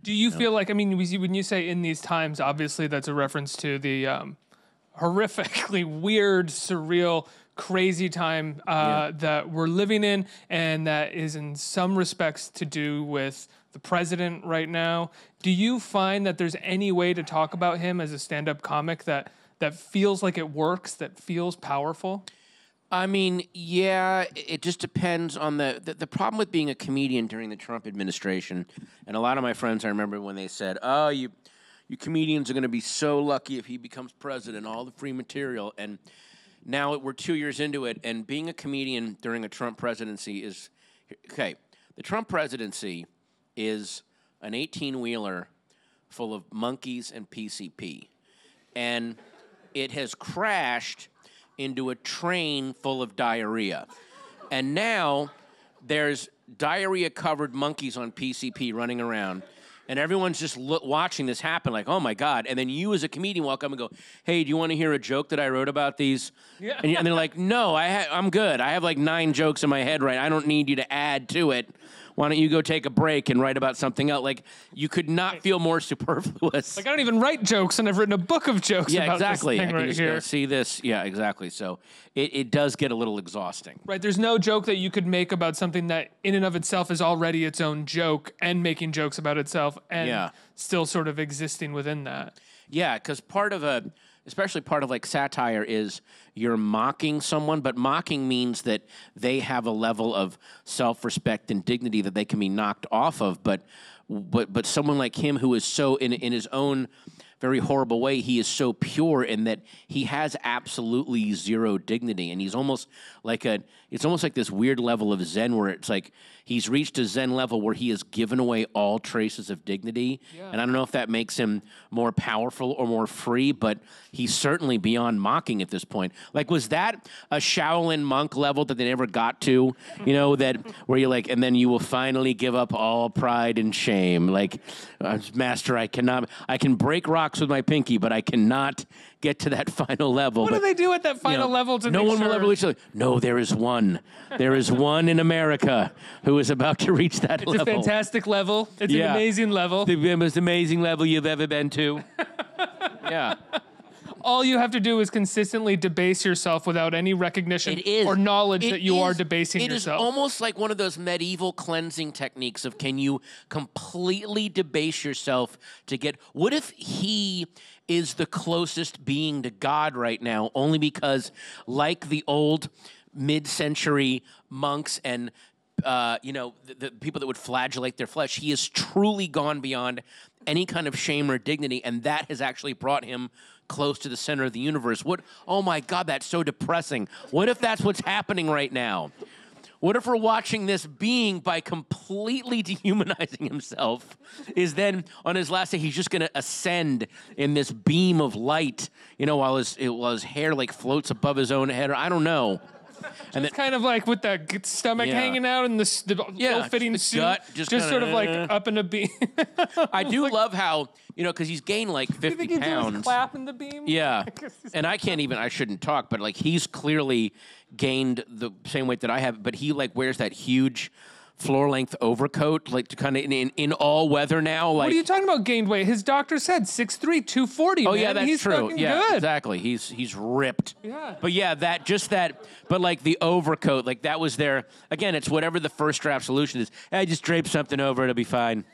Do you feel like, I mean, when you say in these times, obviously that's a reference to the horrifically weird, surreal, crazy time that we're living in, and that is in some respects to do with the president right now. Do you find that there's any way to talk about him as a stand-up comic that feels like it works, that feels powerful? I mean, yeah, it just depends on the problem with being a comedian during the Trump administration. And a lot of my friends, I remember when they said, oh, you comedians are going to be so lucky if he becomes president, all the free material. And now we're 2 years into it, and being a comedian during a Trump presidency is, okay, the Trump presidency is an 18-wheeler full of monkeys and PCP. And it has crashed into a train full of diarrhea. And now there's diarrhea-covered monkeys on PCP running around, and everyone's just watching this happen like, oh, my God. And then you as a comedian walk up and go, hey, do you want to hear a joke that I wrote about these? Yeah. And they're like, no, I'm good. I have like 9 jokes in my head, right? I don't need you to add to it. Why don't you go take a break and write about something else? Like, you could not feel more superfluous. Like, I don't even write jokes, and I've written a book of jokes about exactly. this thing I can right just here. See this. Yeah, exactly. So it does get a little exhausting. Right. There's no joke that you could make about something that in and of itself is already its own joke and making jokes about itself and still sort of existing within that. Yeah, because especially part of like satire is you're mocking someone, but mocking means that they have a level of self-respect and dignity that they can be knocked off of. But someone like him who is so in his own very horrible way, he is so pure in that he has absolutely zero dignity, and he's almost like it's almost like this weird level of Zen where it's like he's reached a Zen level where he has given away all traces of dignity. Yeah. And I don't know if that makes him more powerful or more free, but he's certainly beyond mocking at this point. Like, was that a Shaolin monk level that they never got to? You know, that where you're like, and then you will finally give up all pride and shame. Like, master, I can break rocks with my pinky, but I cannot get to that final level. What do they do at that final level to no make one sure? will ever reach it. No, there is one. There is one in America who is about to reach that level. It's a fantastic level. It's an amazing level. The most amazing level you've ever been to. Yeah. All you have to do is consistently debase yourself without any recognition or knowledge that you are debasing yourself. It is almost like one of those medieval cleansing techniques of can you completely debase yourself to get... What if he is the closest being to God right now, only because, like the old mid-century monks and the people that would flagellate their flesh, he has truly gone beyond any kind of shame or dignity, and that has actually brought him close to the center of the universe. Oh my God, that's so depressing. What if that's what's happening right now? What if we're watching this being, by completely dehumanizing himself, is then on his last day, he's just going to ascend in this beam of light, while his hair like floats above his own head, or I don't know. And it's kind of like with the stomach hanging out and the ill-fitting suit, gut, just sort of like up in a beam. I do love how, because he's gained like 50 you think pounds. He's clap in the beam? Yeah. And I shouldn't talk, but like he's clearly gained the same weight that I have, but he like wears that huge floor-length overcoat, like to kind of in all weather now. Like, what are you talking about? Gained weight? His doctor said 6'3", 240. Oh man. yeah, that's he's true. Yeah, good. exactly. He's ripped. Yeah. But yeah, but like the overcoat, like that was their. Again, it's whatever the first draft solution is. Hey, just drape something over, it'll be fine.